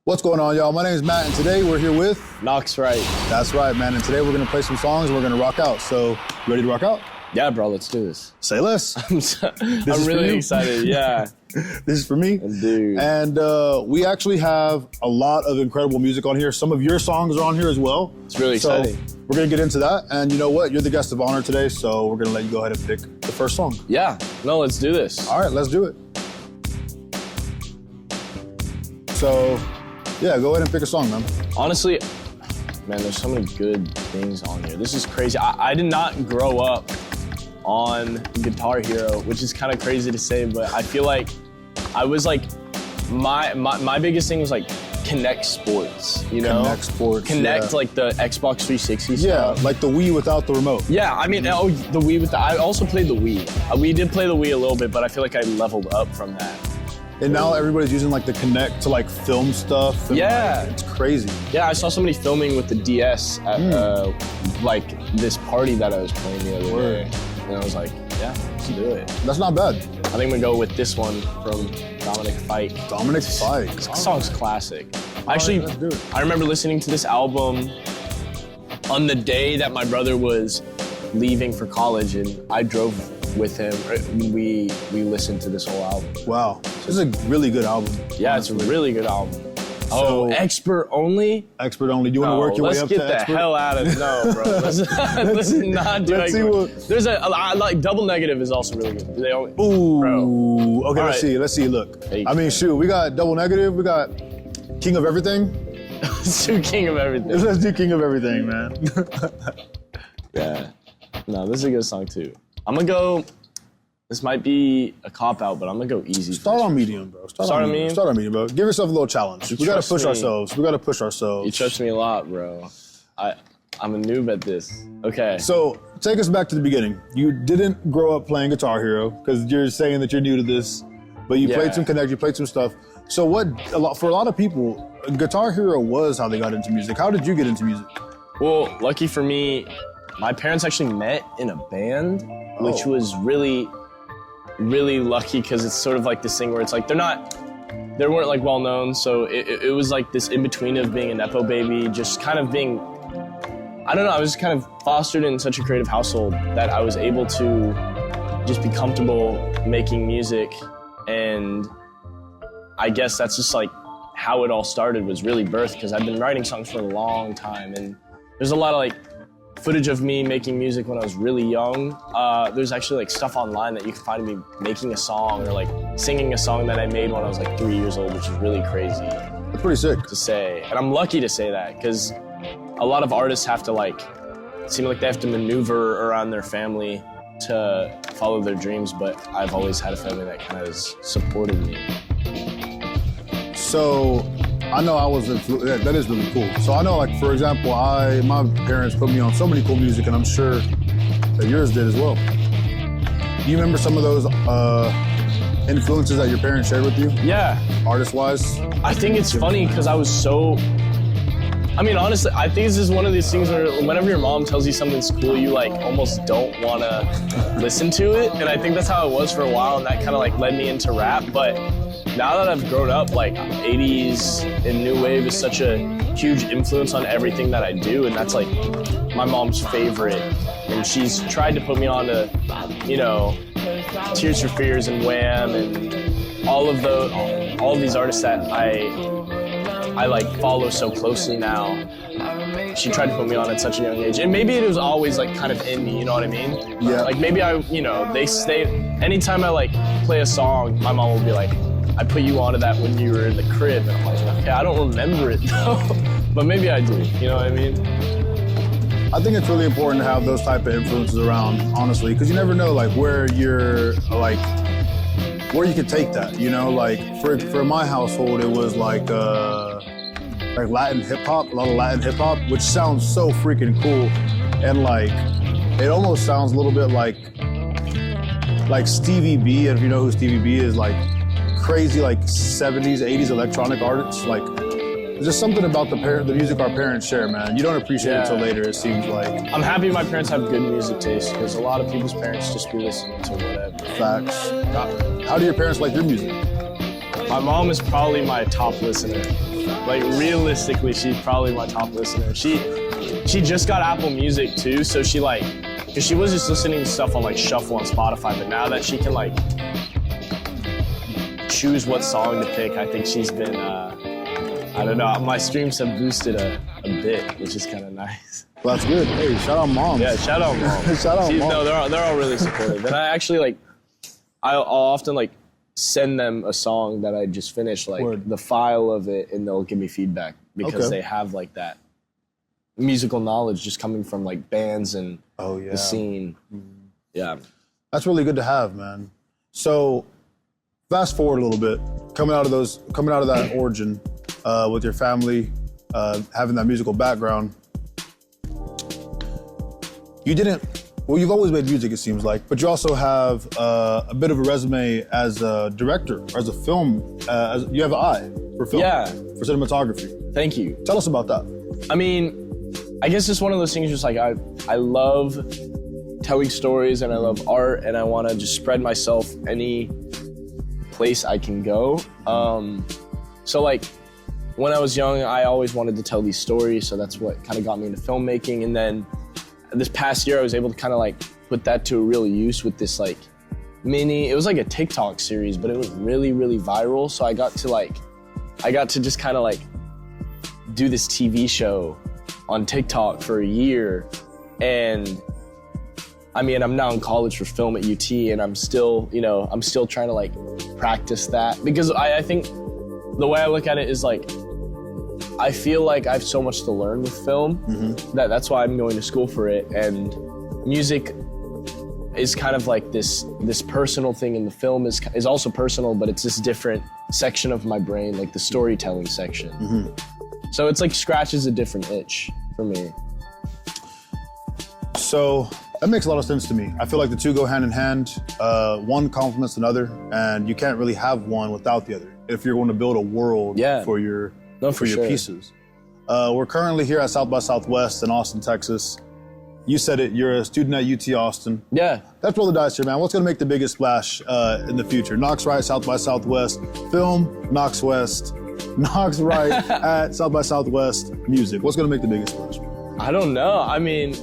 What's going on, y'all? My name is Matt, and today we're here with... Knox Right. That's right, man. And today we're going to play some songs, and we're going to rock out. So, you ready to rock out? Yeah, bro, let's do this. Say less. I'm really excited, yeah. This is for me. Dude. And we actually have a lot of incredible music on here. Some of your songs are on here as well. It's really exciting. We're going to get into that. And you know what? You're the guest of honor today, so we're going to let you go ahead and pick the first song. Yeah, no, let's do this. All right, let's do it. So, yeah, go ahead and pick a song, man. Honestly, man, there's so many good things on here. This is crazy. I did not grow up on Guitar Hero, which is kind of crazy to say, but I feel like I was like, my biggest thing was like Connect Sports, you know? Connect Sports, Connect, yeah. like the Xbox 360 stuff. Yeah, like the Wii without the remote. Yeah, I mean, the Wii I also played the Wii. We did play the Wii a little bit, but I feel like I leveled up from that. And now everybody's using like the Connect to like film stuff. And, Yeah. like, it's crazy. Yeah, I saw somebody filming with the DS at like this party that I was playing the other day. And I was like, yeah, let's do it. That's not bad. I think I'm gonna go with this one from Dominic Fike. Dominic Fike. This song's classic. Let's do it. I remember listening to this album on the day that my brother was leaving for college, and I drove with him. We listened to this whole album. Wow. This is a really good album. Yeah, it's a really good album. So, Expert Only? Expert Only. Do you want to work your way up to Let's get the Expert? hell out of no, bro. Let's not do let's see Expert. what- There's I like Double Negative is also really good. They only, Ooh. Bro. Okay, All let's right. see. Let's see. Look. Hey. I mean, shoot. We got Double Negative. We got King of Everything. Let's do King of Everything. Let's do King of Everything, man. Yeah. No, this is a good song too. I'm gonna go. This might be a cop out, but I'm gonna go easy. Start on medium, bro. Start on medium? Start on medium, bro. Give yourself a little challenge. We gotta trust push me. ourselves. We gotta push ourselves. You trust me a lot, bro. I'm a noob at this. Okay. So take us back to the beginning. You didn't grow up playing Guitar Hero because you're saying that you're new to this, but you played some Connect, you played some stuff. So for a lot of people, Guitar Hero was how they got into music. How did you get into music? Well, lucky for me, my parents actually met in a band, which was really, really lucky because it's sort of like this thing where it's like they weren't like well known, so it was like this in between of being a nepo baby, just kind of being, I don't know, I was kind of fostered in such a creative household that I was able to just be comfortable making music, and I guess that's just like how it all started, was really birth, because I've been writing songs for a long time, and there's a lot of like footage of me making music when I was really young. There's actually like stuff online that you can find me making a song or like singing a song that I made when I was like 3 years old, which is really crazy That's pretty sick. to say. And I'm lucky to say that because a lot of artists have to like, seem like they have to maneuver around their family to follow their dreams, but I've always had a family that kind of has supported me. So I know I was that is really cool. So I know, like, for example, my parents put me on so many cool music, and I'm sure that yours did as well. Do you remember some of those influences that your parents shared with you, Yeah. artist-wise? I think it's funny because I was so, I mean, honestly, I think this is one of these things where whenever your mom tells you something's cool, you like almost don't want to listen to it. And I think that's how it was for a while, and that kind of like led me into rap. But now that I've grown up, like 80s and new wave is such a huge influence on everything that I do. And that's like my mom's favorite. And she's tried to put me on to, you know, Tears for Fears and Wham and all of these artists that I like follow so closely now. She tried to put me on at such a young age. And maybe it was always like kind of in me, you know what I mean? Yeah. Like maybe anytime I like play a song, my mom will be like, I put you onto that when you were in the crib. And I'm like, okay, I don't remember it though. But maybe I do, you know what I mean? I think it's really important to have those type of influences around, honestly, because you never know, like, where you could take that, you know? Like, for my household, it was like Latin hip-hop, a lot of Latin hip-hop, which sounds so freaking cool. And, like, it almost sounds a little bit like Stevie B, and if you know who Stevie B is, like, crazy, like, 70s, 80s electronic artists, like, there's just something about the music our parents share, man. You don't appreciate it until later, it seems like. I'm happy my parents have good music taste, because a lot of people's parents just be listening to whatever. Facts. How do your parents like your music? My mom is probably my top listener. Like realistically, she's probably my top listener. She just got Apple Music too, so she like, cause she was just listening to stuff on like shuffle on Spotify, but now that she can like choose what song to pick, I think she's been, I don't know, my streams have boosted a bit, which is kind of nice. Well, that's good. Hey, shout out moms. Yeah, shout out mom. Shout out mom. No, they're all really supportive. And I actually like, I'll often like send them a song that I just finished, like Word. the file of it, and they'll give me feedback because Okay. they have like that musical knowledge just coming from like bands and Oh, yeah. the scene. Yeah. That's really good to have, man. So, fast forward a little bit, coming out of that origin with your family, having that musical background. You've always made music, it seems like, but you also have a bit of a resume as a director, or as a film. You have an eye for film, Yeah. for cinematography. Thank you. Tell us about that. I mean, I guess it's one of those things just like I love telling stories and I love art and I want to just spread myself any place I can go. So like when I was young, I always wanted to tell these stories, so that's what kind of got me into filmmaking. And then this past year, I was able to kind of like put that to a real use with this like it was like a TikTok series, but it was really, really viral. So I got to just kind of like do this TV show on TikTok for a year. And I mean, I'm now in college for film at UT and I'm still trying to like practice that because I think the way I look at it is like, I feel like I have so much to learn with film that's why I'm going to school for it. And music is kind of like this personal thing, and the film is also personal, but it's this different section of my brain, like the storytelling section. So it's like scratches a different itch for me. So that makes a lot of sense to me. I feel like the two go hand in hand. One complements another, and you can't really have one without the other if you're going to build a world for your sure. pieces. We're currently here at South by Southwest in Austin, Texas. You said it, you're a student at UT Austin. Yeah. Let's roll the dice here, man. What's going to make the biggest splash in the future? Knox Right, South by Southwest. Film, Knox West. Knox Right at South by Southwest. Music. What's going to make the biggest splash? I don't know. I mean,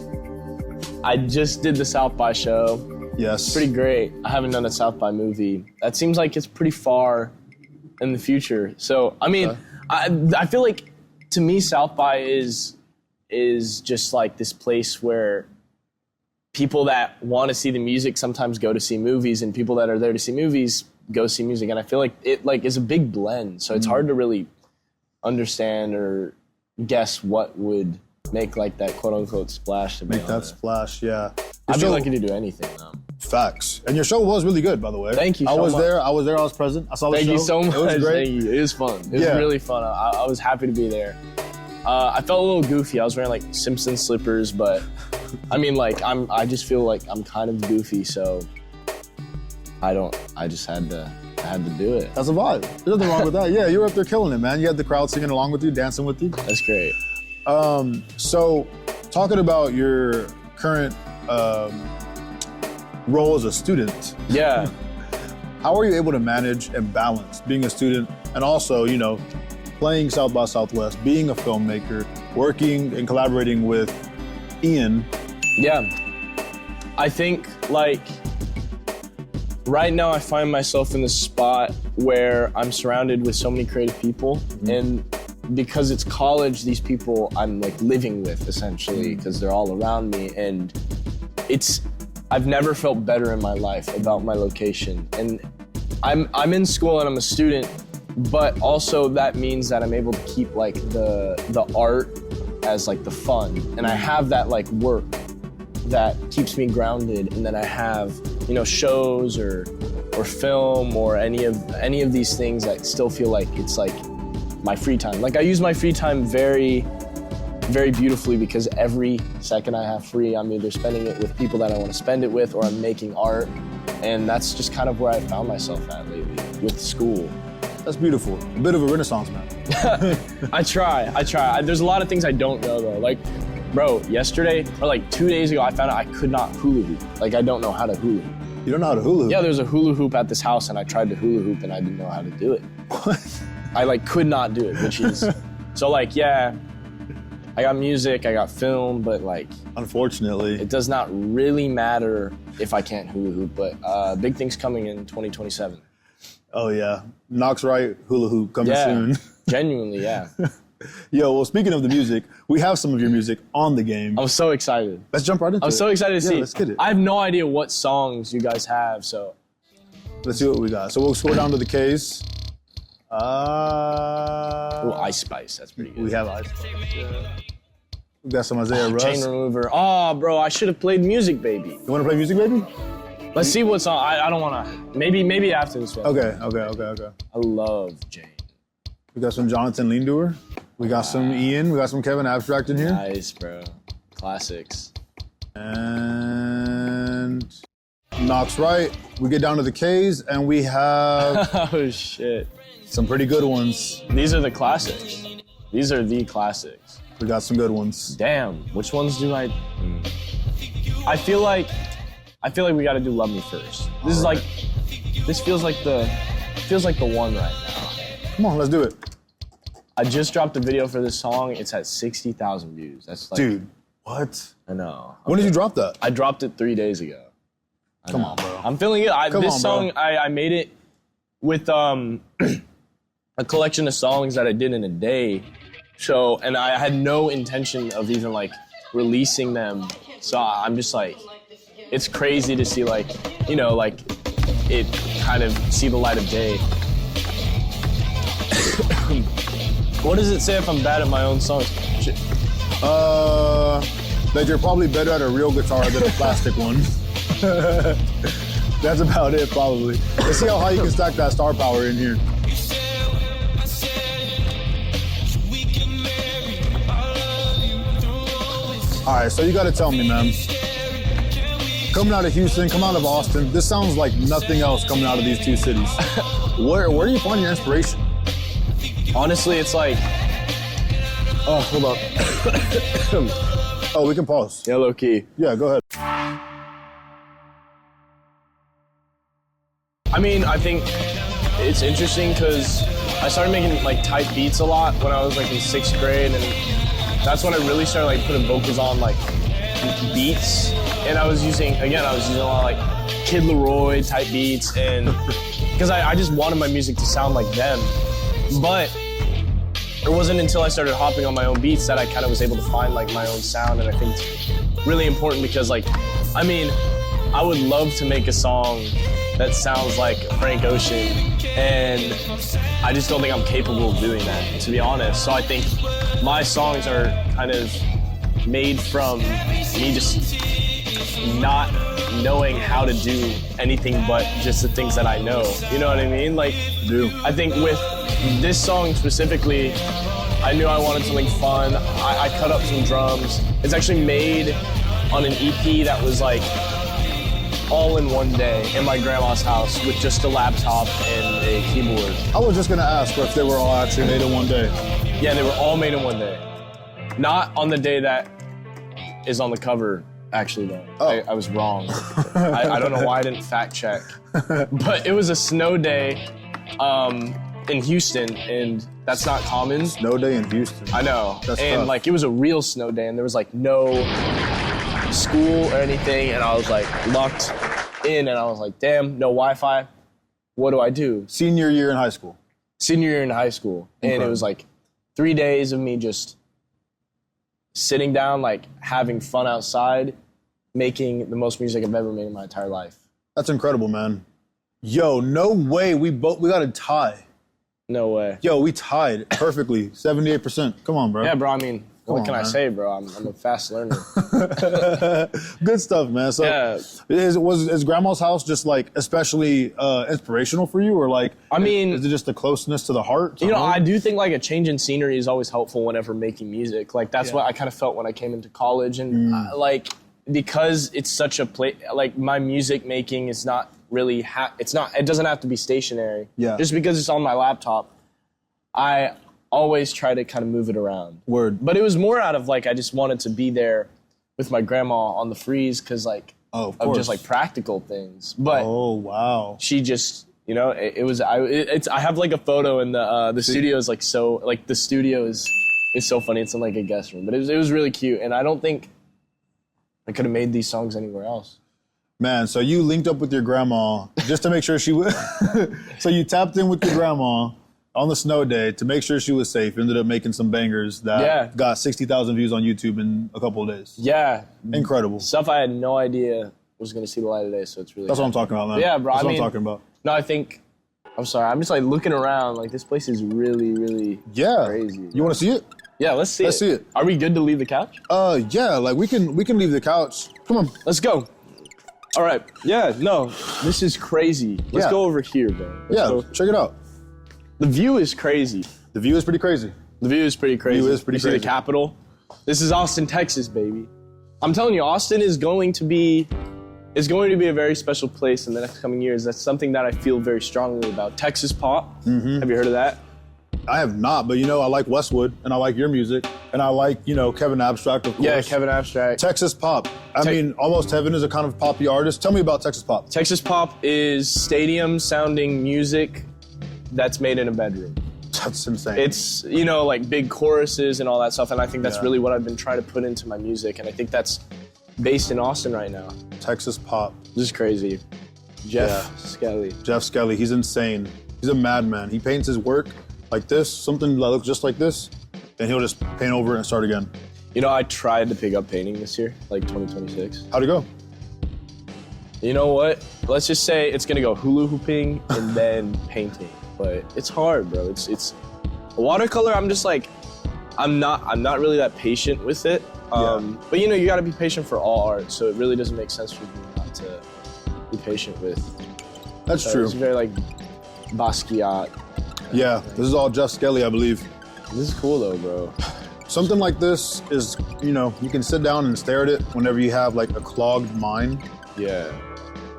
I just did the South by show. Yes. Pretty great. I haven't done a South by movie. That seems like it's pretty far in the future. So, I mean, I feel like to me, South by is just like this place where people that want to see the music sometimes go to see movies, and people that are there to see movies go see music. And I feel like it like is a big blend. So it's hard to really understand or guess what would make like that quote unquote splash to be Make that splash, yeah. I'd be lucky to do anything though. Facts. And your show was really good, by the way. Thank you I so was much. there. I was present. I saw the show. Thank you so much. It was great. Thank you. It was fun. It was really fun. I was happy to be there. I felt a little goofy. I was wearing like Simpson slippers, but I mean, like I just feel like I'm kind of goofy, so I just had to do it. That's a vibe. There's nothing wrong with that. Yeah, you were up there killing it, man. You had the crowd singing along with you, dancing with you. That's great. So, talking about your current role as a student, Yeah. how are you able to manage and balance being a student and also, playing South by Southwest, being a filmmaker, working and collaborating with Ian? Yeah. I think like right now I find myself in this spot where I'm surrounded with so many creative people, and because it's college, these people I'm like living with essentially because they're all around me, and I've never felt better in my life about my location. And I'm in school and I'm a student, but also that means that I'm able to keep like the art as like the fun, and I have that like work that keeps me grounded, and then I have shows or film or any of these things that still feel like it's like my free time. Like I use my free time very, very beautifully because every second I have free, I'm either spending it with people that I want to spend it with or I'm making art, and that's just kind of where I found myself at lately with school. That's beautiful. A bit of a renaissance man. I try. There's a lot of things I don't know though. Like, bro, yesterday or like 2 days ago, I found out I could not hula hoop. Like, I don't know how to hula hoop. You don't know how to hula hoop? Yeah, there's a hula hoop at this house, and I tried to hula hoop, and I didn't know how to do it. What? I like could not do it, which is so like yeah. I got music, I got film, but like Unfortunately. it does not really matter if I can't hula hoop. But big things coming in 2027. Oh yeah. Knox Wright hula hoop coming Yeah, soon. genuinely, yeah. Yo, well, speaking of the music, we have some of your music on the game. I'm so excited. Let's jump right into it. I'm so excited to see. Let's get it. I have no idea what songs you guys have, so Let's see what we got. So we'll scroll down to the case. ooh, Ice Spice, that's pretty good. We have Ice Spice. Yeah. We got some Isaiah Russ. Chain Remover. Oh, bro, I should have played Music Baby. You want to play music, baby? Let's see what song. I don't want to. Maybe after this one. Okay. I love Jane. We got some Jonathan Lindor. We got some Ian. We got some Kevin Abstract in here. Nice, bro. Classics. And Knox Wright. We get down to the K's and we have Oh, shit. some pretty good ones. These are the classics. These are the classics. We got some good ones. Damn, which ones do I... I feel like we gotta do Love Me First. This is Alright. like... This feels like the one right now. Come on, let's do it. I just dropped a video for this song. It's at 60,000 views. That's like... Dude, what? I know. When did you drop that? I dropped it 3 days ago. Come on, bro. I'm feeling it. Come This on, song, bro. I made it with a collection of songs that I did in a day. So, and I had no intention of even like releasing them. So I'm just like, it's crazy to see like, you know, like it kind of see the light of day. What does it say if I'm bad at my own songs? Shit. That you're probably better at a real guitar than a plastic one. That's about it, probably. Let's see how high you can stack that star power in here. All right, so you got to tell me, man. Coming out of Houston, coming out of Austin, this sounds like nothing else coming out of these two cities. Where do you find your inspiration? Honestly, it's like, oh, hold up. Oh, we can pause. Yeah, low key. Yeah, go ahead. I mean, I think it's interesting because I started making like type beats a lot when I was like in 6th grade, and that's when I really started like putting vocals on like beats. And I was using a lot of like Kid Leroy type beats, and because I just wanted my music to sound like them. But it wasn't until I started hopping on my own beats that I kind of was able to find like my own sound, and I think it's really important because like, I mean, I would love to make a song that sounds like Frank Ocean, and I just don't think I'm capable of doing that, to be honest. So I think my songs are kind of made from me just not knowing how to do anything but just the things that I know. You know what I mean? Like, I think with this song specifically, I knew I wanted something fun. I cut up some drums. It's actually made on an EP that was like all in one day in my grandma's house with just a laptop and a keyboard. I was just gonna ask if they were all actually made in one day. Yeah, they were all made in one day. Not on the day that is on the cover, actually, though. Oh. I was wrong. I don't know why I didn't fact check. But it was a snow day in Houston, and that's not common. Snow day in Houston. I know. That's and tough. like it was a real snow day, and there was like no school or anything, and I was like locked in, and I was like, damn, no Wi-Fi. What do I do? Senior year in high school. Senior year in high school, and it was like 3 days of me just sitting down, like having fun outside, making the most music I've ever made in my entire life. That's incredible, man. Yo, no way. We got a tie. No way. Yo, we tied perfectly. 78%. Come on, bro. Yeah, bro. I mean, what on, can I man. say, bro? I'm a fast learner. Good stuff, man. So, Yeah. is Grandma's house just like especially inspirational for you, or like? I mean, is it just the closeness to the heart? you know, I do think like a change in scenery is always helpful whenever making music. Like that's what I kind of felt when I came into college, and like because it's such a like my music making is not really it doesn't have to be stationary. Yeah. Just because it's on my laptop, I always try to kind of move it around. Word. But it was more out of like I just wanted to be there with my grandma on the freeze because like Oh, of of course. just like practical things. But Oh, wow. she just, you know, I have like a photo in the studio is like so, like the studio is so funny. It's in like a guest room, but it was really cute. And I don't think I could have made these songs anywhere else. Man, so you linked up with your grandma just to make sure she was. So you tapped in with your grandma on the snow day to make sure she was safe. Ended up making some bangers that got 60,000 views on YouTube in a couple of days. Yeah. Incredible. Stuff I had no idea was going to see the light of day, so it's really That's what I'm talking about, man. Yeah, bro. That's I what mean, I'm talking about. No, I'm sorry. I'm just like looking around. Like this place is really, really crazy. You want to see it? Yeah, let's see Let's see it. Are we good to leave the couch? Yeah, like we can leave the couch. Come on. Let's go. All right. Yeah, no, this is crazy. Let's go over here, bro. Let's go. Check it out. The view is crazy. The view is pretty crazy. The view is pretty crazy. View is pretty you see crazy. the Capitol? This is Austin, Texas, baby. I'm telling you, Austin is going to be a very special place in the next coming years. That's something that I feel very strongly about. Texas pop. Mm-hmm. Have you heard of that? I have not, but you know, I like Westwood and I like your music and I like, you know, Kevin Abstract, of course. Yeah, Kevin Abstract. Texas pop. I mean, Almost Heaven is a kind of poppy artist. Tell me about Texas pop. Texas pop is stadium sounding music that's made in a bedroom. That's insane. It's, you know, like big choruses and all that stuff, and I think that's really what I've been trying to put into my music, and I think that's based in Austin right now. Texas pop. This is crazy. Jeff Skelly. Jeff Skelly, he's insane. He's a madman. He paints his work like this, something that looks just like this, and he'll just paint over it and start again. You know, I tried to pick up painting this year, like 2026. How'd it go? You know what? Let's just say it's gonna go hula hooping and then painting. But it's hard, bro. It's watercolor. I'm just like, I'm not really that patient with it. But you know, you gotta be patient for all art. So it really doesn't make sense for me not to be patient with. That's true. It's very like Basquiat. Yeah, this is all Jeff Skelly, I believe. This is cool though, bro. Something like this is, you know, you can sit down and stare at it whenever you have like a clogged mind. Yeah.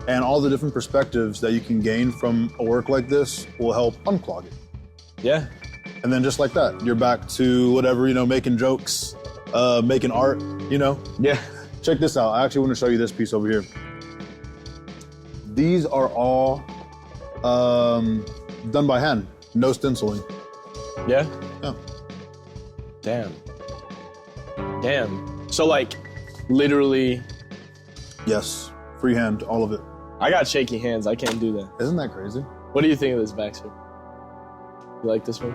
And all the different perspectives that you can gain from a work like this will help unclog it. Yeah. And then just like that, you're back to whatever, you know, making jokes, making art, you know? Yeah. Check this out. I actually want to show you this piece over here. These are all done by hand, no stenciling. Yeah. Yeah. Damn. So like, literally, Yes, freehand, all of it. I got shaky hands. I can't do that. Isn't that crazy? What do you think of this, Baxter? You like this one?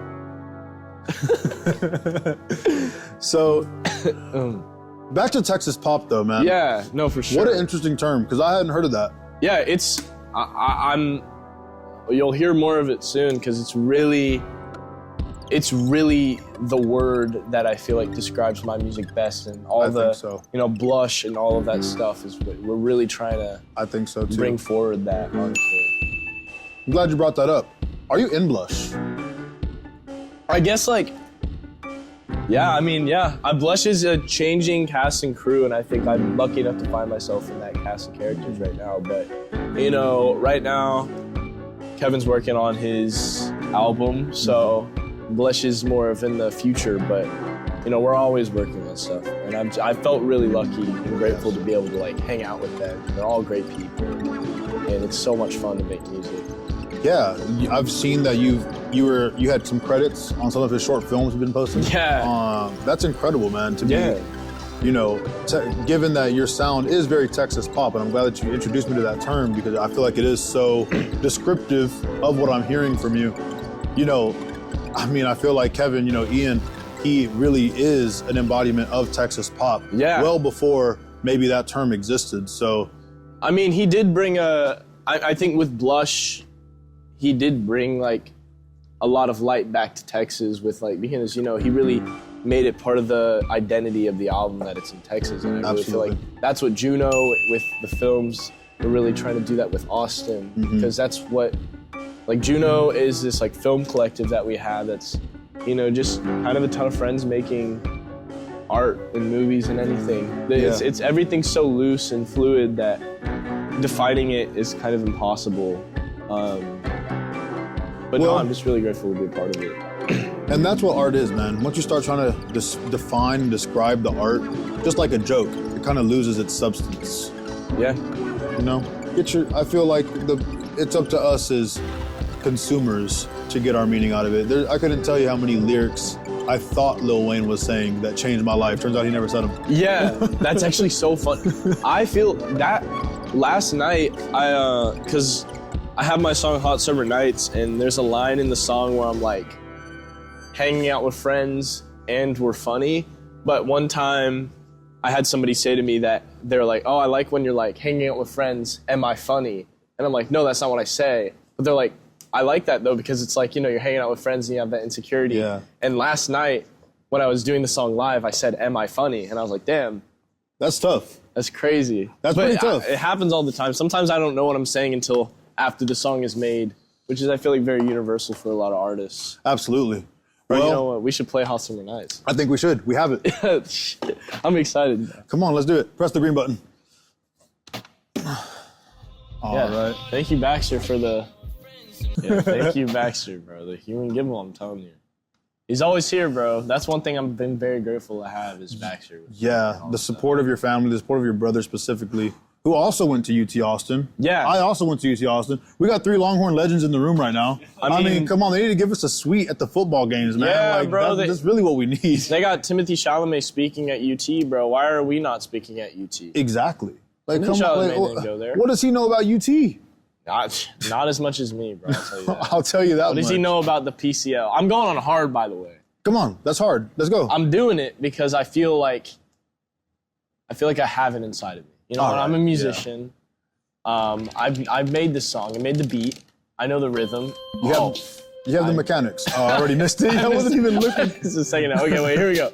So, back to Texas pop though, man. Yeah, no, for sure. What an interesting term, because I hadn't heard of that. Yeah, I'm. You'll hear more of it soon because it's really the word that I feel like describes my music best, and all I the think so. you know, blush and all of that stuff is what we're really trying to I think so too. bring forward. That honestly, I'm glad you brought that up. Are you in Blush? I guess like. Yeah, I mean, yeah. Blush is a changing cast and crew, and I think I'm lucky enough to find myself in that cast of characters right now. But, you know, right now, Kevin's working on his album, so Blush is more of in the future. But, you know, we're always working on stuff, and I felt really lucky and grateful to be able to like hang out with them. They're all great people, and it's so much fun to make music. Yeah, I've seen that you had some credits on some of his short films you've been posting. Yeah. That's incredible, man. To be, you know, given that your sound is very Texas pop, and I'm glad that you introduced me to that term because I feel like it is so descriptive of what I'm hearing from you. You know, I mean, I feel like Kevin, you know, Ian, he really is an embodiment of Texas pop. Yeah. Well before maybe that term existed. So, I mean, he did bring I think with Blush, he did bring like a lot of light back to Texas with like, because, you know, he really made it part of the identity of the album that it's in Texas. And I really feel like that's what Juno with the films, we're really trying to do that with Austin, because that's what, like Juno is this like film collective that we have that's, you know, just kind of a ton of friends making art and movies and anything. It's everything's so loose and fluid that defining it is kind of impossible. But no, I'm just really grateful to be a part of it. And that's what art is, man. Once you start trying to define and describe the art, just like a joke, it kind of loses its substance. Yeah. You know, I feel like it's up to us as consumers to get our meaning out of it. I couldn't tell you how many lyrics I thought Lil Wayne was saying that changed my life. Turns out he never said them. Yeah, that's actually so fun. I feel that last night, cause I have my song Hot Summer Nights, and there's a line in the song where I'm like, hanging out with friends and we're funny. But one time I had somebody say to me that they're like, oh, I like when you're like hanging out with friends, am I funny? And I'm like, no, that's not what I say. But they're like, I like that though, because it's like, you know, you're hanging out with friends and you have that insecurity. Yeah. And last night when I was doing the song live, I said, am I funny? And I was like, damn. That's tough. That's crazy. That's pretty tough. It happens all the time. Sometimes I don't know what I'm saying until after the song is made, which is, I feel like, very universal for a lot of artists. Absolutely. But Well, you know what? We should play Hot Summer Nights. I think we should. We have it. I'm excited. Come on, let's do it. Press the green button. All right. Thank you, Baxter, for the... Yeah, thank you, Baxter, bro. The human Gimbal, I'm telling you. He's always here, bro. That's one thing I've been very grateful to have is Baxter. Yeah, the support of your family, the support of your brother specifically, who also went to UT Austin. Yeah. I also went to UT Austin. We got 3 Longhorn legends in the room right now. I mean, come on, they need to give us a suite at the football games, man. Yeah, like, bro, that's really what we need. They got Timothy Chalamet speaking at UT, bro. Why are we not speaking at UT? Exactly. Like, Timothy come on, Chalamet didn't go there. What does he know about UT? Not as much as me, bro. I'll tell you that. I'll tell you that What does he know about the PCL? I'm going on hard, by the way. Come on, that's hard. Let's go. I'm doing it because I feel like I have it inside of me. You know, All right, I'm a musician. I've made this song. I made the beat. I know the rhythm. You have the mechanics. Oh, I already missed it. I wasn't even looking. This is a second now. Okay, wait, here we go.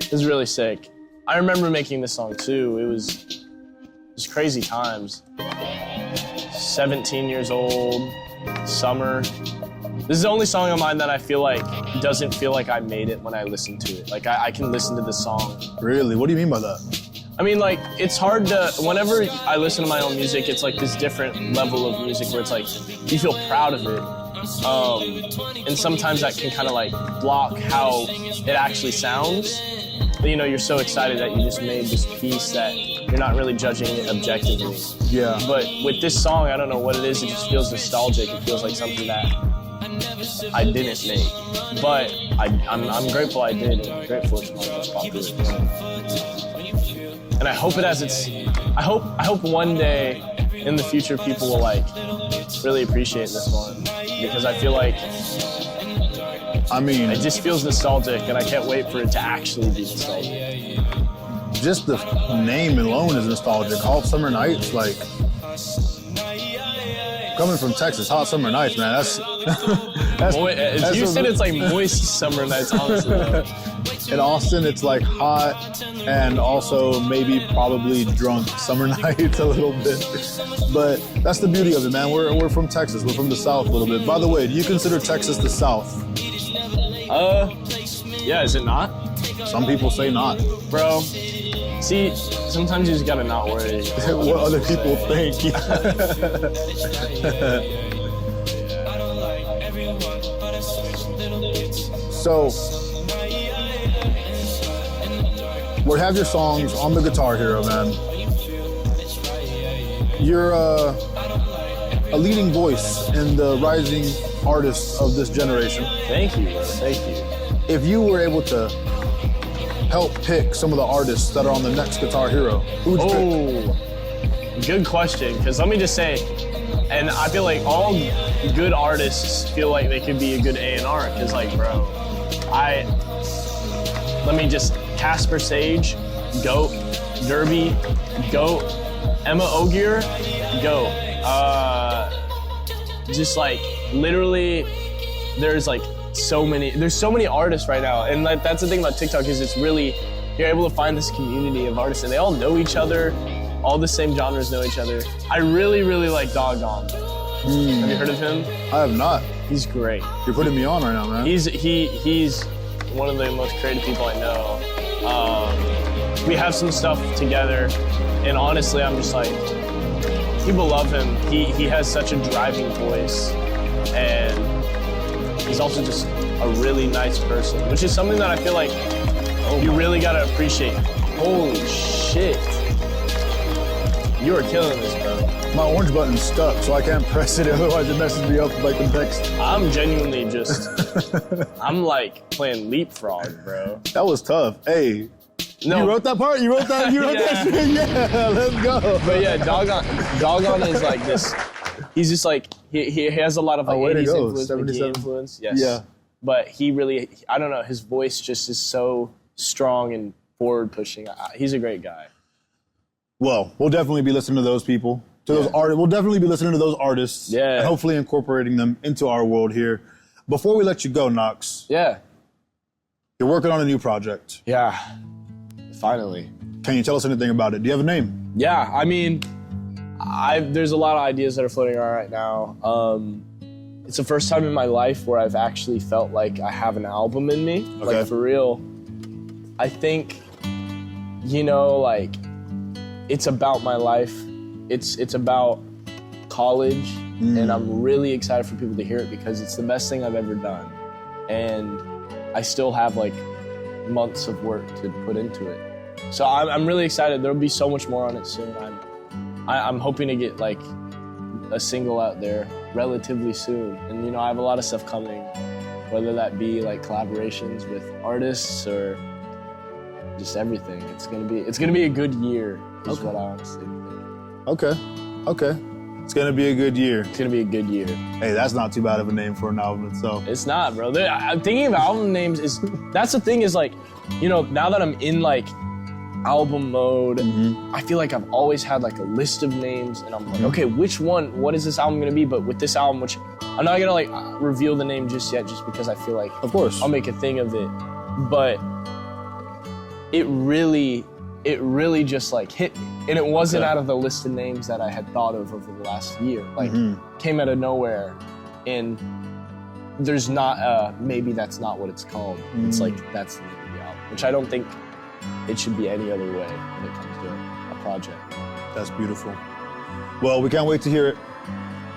This is really sick. I remember making this song too. It was crazy times. 17 years old, summer. This is the only song of mine that I feel like doesn't feel like I made it when I listen to it. Like I can listen to this song. Really? What do you mean by that? I mean, like, it's hard to, whenever I listen to my own music, it's like this different level of music where it's like, you feel proud of it. And sometimes that can kind of like block how it actually sounds. But, you know, you're so excited that you just made this piece that you're not really judging it objectively. Yeah. But with this song, I don't know what it is, it just feels nostalgic. It feels like something that I didn't make. But I'm grateful I did, and I'm grateful it's my most popular. And I hope it has I hope one day in the future people will like really appreciate this one, because I feel like I mean, it just feels nostalgic and I can't wait for it to actually be nostalgic. just the name alone is nostalgic. Hot Summer Nights, like, coming from Texas, Hot Summer Nights, man, that's Houston, it's like moist summer nights, honestly. In Austin, it's like hot and also maybe probably drunk summer nights a little bit. But that's the beauty of it, man. We're from Texas. We're from the South a little bit. By the way, do you consider Texas the South? Yeah, is it not? Some people say not. Bro, see, sometimes you just gotta not worry what other people think. So, we have your songs on the Guitar Hero, man. You're a leading voice in the rising artists of this generation. Thank you, bro. Thank you. If you were able to help pick some of the artists that are on the next Guitar Hero, who would you pick? Good question, because let me just say, and I feel like all good artists feel like they could be a good A&R, because like, bro, Casper Sage, GOAT, Derby, GOAT, Emma Ogier, GOAT. Just like, literally, there's so many artists right now, and like, that's the thing about TikTok is it's really, you're able to find this community of artists, and they all know each other, all the same genres know each other. I really, really like Doggone. Have you heard of him? I have not. He's great. You're putting me on right now, man. He's one of the most creative people I know. We have some stuff together, and honestly, I'm just like, people love him. He has such a driving voice, and he's also just a really nice person, which is something that I feel like you really gotta appreciate. Holy shit. You are killing this, bro. My orange button's stuck, so I can't press it. Otherwise, it messes me up like the text. I'm genuinely just, I'm like playing leapfrog, bro. That was tough. Hey, No, you wrote that part? You wrote that? You wrote that shit? Yeah, let's go. but yeah, Doggone is like this. He's just like he has a lot of like way to 80s go. influence, 77. McGee influence. Yes. Yeah. But he really, I don't know, his voice just is so strong and forward pushing. He's a great guy. Well, we'll definitely be listening to those people, to those artists. We'll definitely be listening to those artists, Yeah. and hopefully incorporating them into our world here. Before we let you go, Knox, Yeah. you're working on a new project. Yeah. Finally. Can you tell us anything about it? Do you have a name? Yeah, I mean, there's a lot of ideas that are floating around right now. It's the first time in my life where I've actually felt like I have an album in me, Okay. like for real. I think, like, it's about my life. It's about college, and I'm really excited for people to hear it because it's the best thing I've ever done. And I still have like months of work to put into it. So I'm really excited. There'll be so much more on it soon. I'm hoping to get like a single out there relatively soon. And I have a lot of stuff coming, whether that be like collaborations with artists or just everything. It's gonna be a good year, is what I honestly think. Okay. It's gonna be a good year. It's gonna be a good year. Hey, that's not too bad of a name for an album itself. It's not, bro. I'm thinking of album names that's the thing is like, now that I'm in like album mode, I feel like I've always had like a list of names and I'm like, okay, what is this album gonna be? But with this album, which I'm not gonna like reveal the name just yet, just because I feel like Of course. I'll make a thing of it. But it really just like hit me. And it wasn't out of the list of names that I had thought of over the last year. Like came out of nowhere, and there's not maybe that's not what it's called. It's like that's the name of the album, which I don't think it should be any other way when it comes to a project. That's beautiful. Well, we can't wait to hear it.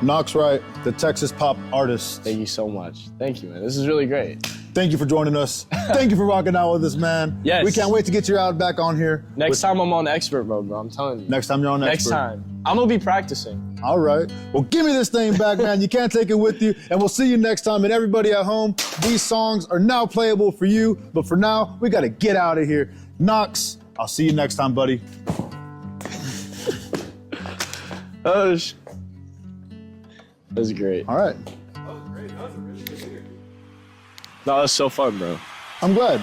Knox Wright, the Texas pop artist. Thank you so much. Thank you, man. This is really great. Thank you for joining us. Thank you for rocking out with us, man. Yes. We can't wait to get you out back on here. Next time I'm on expert mode, bro. I'm telling you. Next time you're on Next Expert. time. I'm gonna be practicing. All right. Well, give me this thing back, man. You can't take it with you. And we'll see you next time. And everybody at home, these songs are now playable for you. But for now, we got to get out of here. Knox, I'll see you next time, buddy. That was great. All right. That was so fun, bro. I'm glad.